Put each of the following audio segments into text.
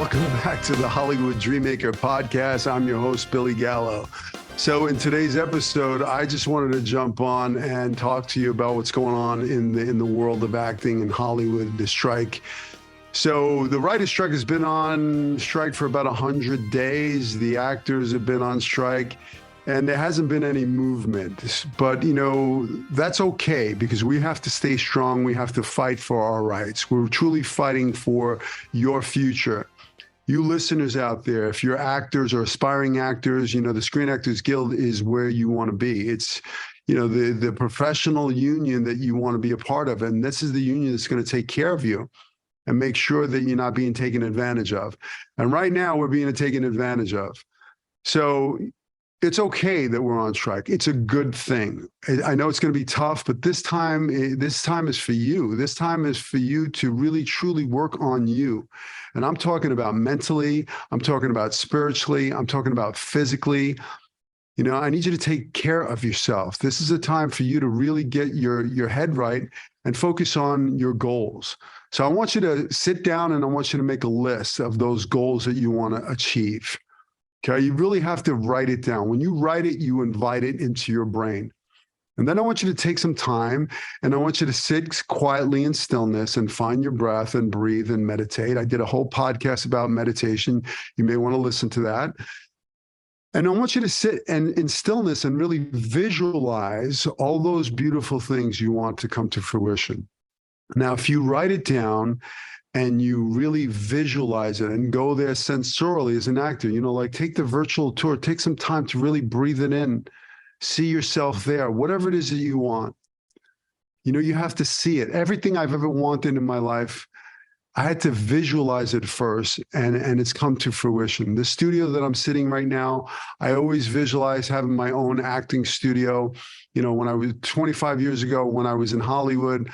welcome back to the Hollywood Dreammaker podcast. I'm your host, Billy Gallo. So in today's episode, I just wanted to jump on and talk to you about what's going on in the world of acting in Hollywood, the strike. So the writer's strike has been on strike for about 100 days. The actors have been on strike, and there hasn't been any movement. But, you know, that's okay because we have to stay strong. We have to fight for our rights. We're truly fighting for your future. You listeners out there, if you're actors or aspiring actors, you know, the Screen Actors Guild is where you want to be. It's, you know, the professional union that you want to be a part of. And this is the union that's going to take care of you and make sure that you're not being taken advantage of. And right now we're being taken advantage of. So it's okay that we're on strike. It's a good thing. I know it's going to be tough, but this time is for you. This time is for you to really, truly work on you. And I'm talking about mentally, I'm talking about spiritually, I'm talking about physically. You know, I need you to take care of yourself. This is a time for you to really get your head right and focus on your goals. So I want you to sit down and I want you to make a list of those goals that you want to achieve. Okay, you really have to write it down. When you write it, you invite it into your brain. And then I want you to take some time and I want you to sit quietly in stillness and find your breath and breathe and meditate. I did a whole podcast about meditation. You may want to listen to that. And I want you to sit in stillness and really visualize all those beautiful things you want to come to fruition. Now, if you write it down and you really visualize it and go there sensorially as an actor, you know, like take the virtual tour, take some time to really breathe it in, see yourself there, whatever it is that you want. You know, you have to see it. Everything I've ever wanted in my life, I had to visualize it first, and it's come to fruition. The studio that I'm sitting right now, I always visualize having my own acting studio. You know, when I was 25 years ago, when I was in Hollywood,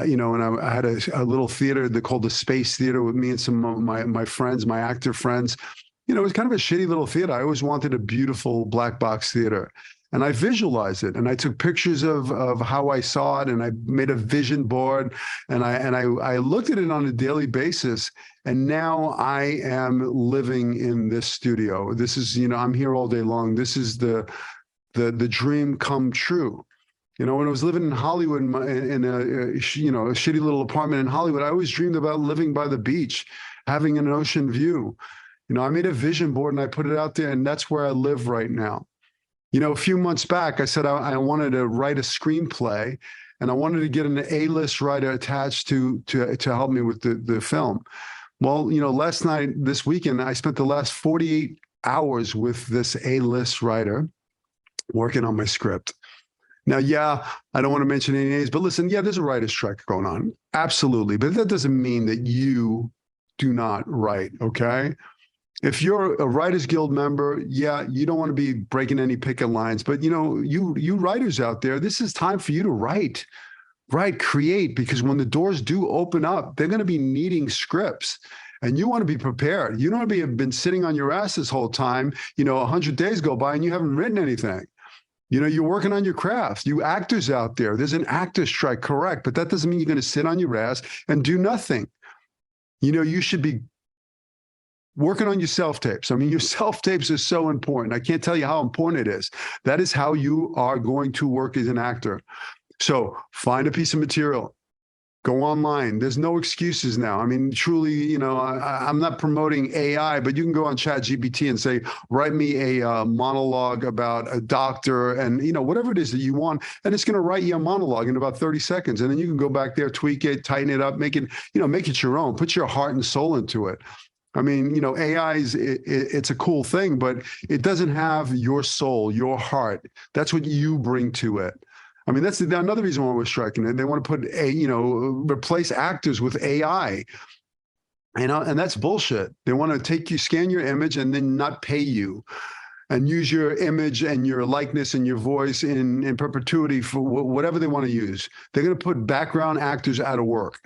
you know, and I had a little theater called the Space Theater with me and some of my friends, my actor friends. You know, it was kind of a shitty little theater. I always wanted a beautiful black box theater. And I visualized it, and I took pictures of how I saw it, and I made a vision board, and I looked at it on a daily basis. And now I am living in this studio. This is, you know, I'm here all day long. This is the dream come true. You know, when I was living in Hollywood in a shitty little apartment in Hollywood, I always dreamed about living by the beach, having an ocean view. You know, I made a vision board and I put it out there, and that's where I live right now. You know, a few months back, I said I wanted to write a screenplay, and I wanted to get an A-list writer attached to help me with the film. Well, you know, this weekend, I spent the last 48 hours with this A-list writer working on my script. Now, yeah, I don't want to mention any names, but listen, yeah, there's a writer's strike going on. Absolutely. But that doesn't mean that you do not write, okay? If you're a Writers Guild member, yeah, you don't want to be breaking any picket lines, but you know, you writers out there, this is time for you to write, create, because when the doors do open up, they're going to be needing scripts. And you want to be prepared. You don't want to have been sitting on your ass this whole time. You know, 100 days go by and you haven't written anything. You know, you're working on your craft. You actors out there, there's an actor's strike, correct, but that doesn't mean you're going to sit on your ass and do nothing. You know, you should be working on your self-tapes. I mean, your self-tapes are so important. I can't tell you how important it is. That is how you are going to work as an actor. So find a piece of material. Go online. There's no excuses now. I mean, truly, you know, I'm not promoting AI, but you can go on ChatGPT and say, write me a monologue about a doctor and, you know, whatever it is that you want. And it's going to write you a monologue in about 30 seconds. And then you can go back there, tweak it, tighten it up, make it your own. Put your heart and soul into it. I mean, you know, it's a cool thing, but it doesn't have your soul, your heart. That's what you bring to it. I mean, that's another reason why we're striking it. They want to replace actors with AI. And that's bullshit. They want to scan your image and then not pay you and use your image and your likeness and your voice in perpetuity for whatever they want to use. They're going to put background actors out of work.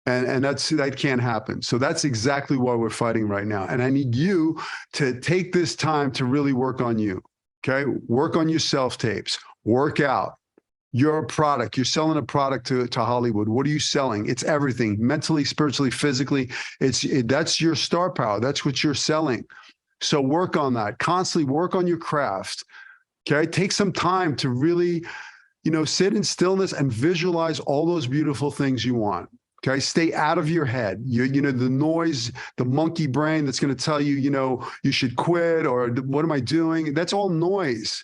And that can't happen. So that's exactly why we're fighting right now. And I need you to take this time to really work on you. Okay. Work on your self-tapes, work out, You're a product. You're selling a product to Hollywood. What are you selling? It's everything, mentally, spiritually, physically. That's your star power. That's what you're selling. So work on that. Constantly work on your craft. Okay. Take some time to really, sit in stillness and visualize all those beautiful things you want. Okay. Stay out of your head. The noise, the monkey brain that's going to tell you, you should quit, or what am I doing? That's all noise.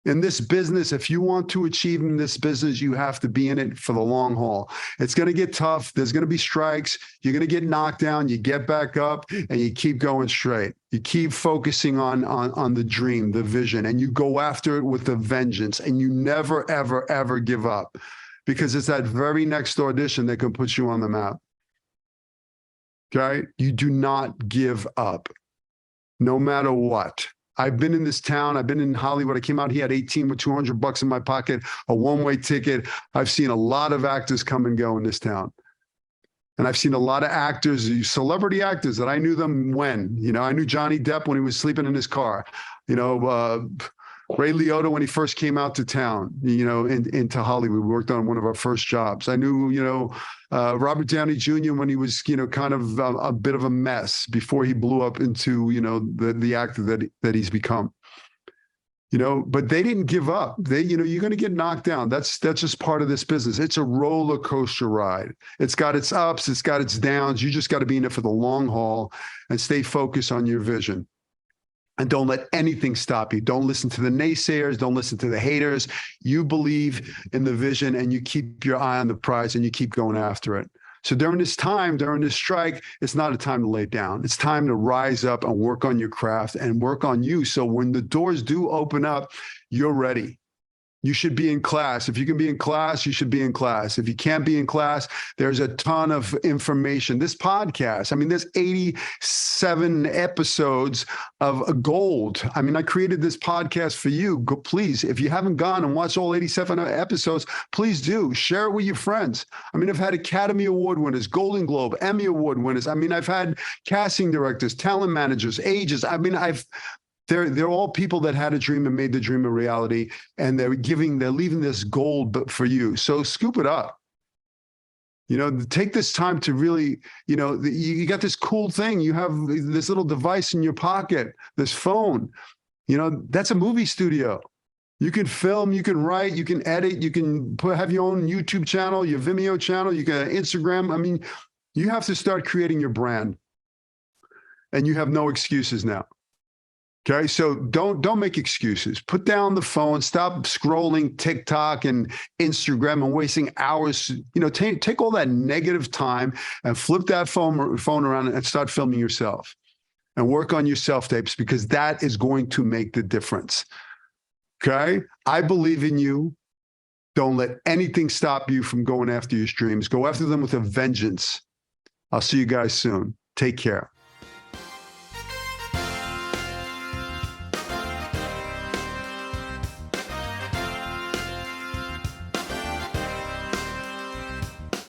In this business, if you want to achieve in this business, you have to be in it for the long haul. It's going to get tough. There's going to be strikes. You're going to get knocked down. You get back up and you keep going straight. You keep focusing on the dream, the vision, and you go after it with a vengeance, and you never, ever, ever give up, because it's that very next audition that can put you on the map. Okay? You do not give up, no matter what. I've been in this town. I've been in Hollywood. I came out here at 18 with $200 in my pocket, a one-way ticket. I've seen a lot of actors come and go in this town. And I've seen a lot of actors, celebrity actors, that I knew them when. I knew Johnny Depp when he was sleeping in his car. Ray Liotta when he first came out to town, into Hollywood. We worked on one of our first jobs. I knew, Robert Downey Jr. when he was, kind of a bit of a mess before he blew up into, the actor that he's become. But they didn't give up. You're going to get knocked down. That's just part of this business. It's a roller coaster ride. It's got its ups, it's got its downs. You just got to be in it for the long haul and stay focused on your vision. And don't let anything stop you. Don't listen to the naysayers. Don't listen to the haters. You believe in the vision, and you keep your eye on the prize, and you keep going after it. So during this strike, it's not a time to lay down. It's time to rise up and work on your craft and work on you. So when the doors do open up, you're ready. You should be in class. If you can be in class, you should be in class. If you can't be in class, there's a ton of information. This podcast, there's 87 episodes of gold. I created this podcast for you. Please, if you haven't gone and watched all 87 episodes, please do. Share it with your friends. I've had Academy Award winners, Golden Globe, Emmy Award winners. I've had casting directors, talent managers, agents. They're all people that had a dream and made the dream a reality, and they're leaving this gold for you. So scoop it up. Take this time to really, you got this cool thing. You have this little device in your pocket, this phone. That's a movie studio. You can film, you can write, you can edit, you can have your own YouTube channel, your Vimeo channel, you can Instagram. You have to start creating your brand, and you have no excuses now. Okay, so don't make excuses. Put down the phone. Stop scrolling TikTok and Instagram and wasting hours. Take all that negative time and flip that phone around and start filming yourself, and work on your self-tapes, because that is going to make the difference. Okay, I believe in you. Don't let anything stop you from going after your dreams. Go after them with a vengeance. I'll see you guys soon. Take care.